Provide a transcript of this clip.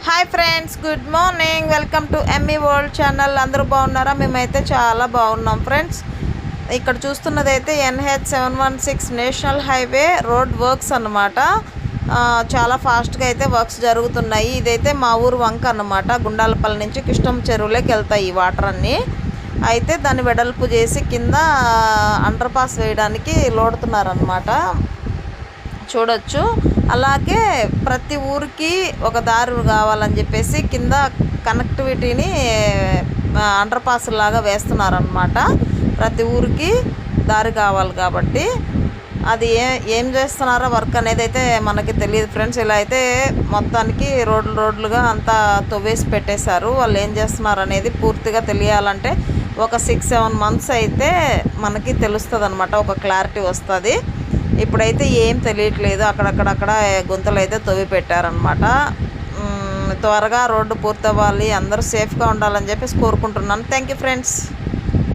Hi friends, good morning. Welcome to Emmy world channel. అందరూ బాగున్నారా? మేమైతే చాలా బాగున్నాం ఫ్రెండ్స్. ఇక్కడ చూస్తున్నదైతే NH716 national highway road works అన్నమాట. చాలా ఫాస్ట్గా అయితే వర్క్స్ జరుగుతున్నాయి. ఇదైతే మా ఊరు వంక అన్నమాట. గుండాలపల్లి నుంచి కిష్టం చెరువులోకి వెళ్తాయి ఈ వాటర్ అన్నీ. అయితే దాన్ని వెడల్పు చేసి కింద అండర్ పాస్ వేయడానికి లోడుతున్నారనమాట. చూడొచ్చు. అలాగే ప్రతి ఊరికి ఒక దారి కావాలని చెప్పేసి కింద కనెక్టివిటీని అండర్ పాస్ లాగా వేస్తున్నారనమాట. ప్రతి ఊరికి దారి కావాలి కాబట్టి అది ఏం చేస్తున్నారో వర్క్ అనేది అయితే మనకి తెలియదు ఫ్రెండ్స్. ఇలా అయితే మొత్తానికి రోడ్లుగా అంతా తవ్వేసి పెట్టేశారు. వాళ్ళు ఏం చేస్తున్నారు అనేది పూర్తిగా తెలియాలంటే ఒక 6-7 మంత్స్ అయితే మనకి తెలుస్తుంది అనమాట. ఒక క్లారిటీ వస్తుంది. ఇప్పుడైతే ఏం తెలియట్లేదు. అక్కడక్కడ గుంతలు అయితే తవ్వి పెట్టారనమాట. త్వరగా రోడ్డు పూర్తవ్వాలి, అందరూ సేఫ్గా ఉండాలని చెప్పేసి కోరుకుంటున్నాను. Thank you friends.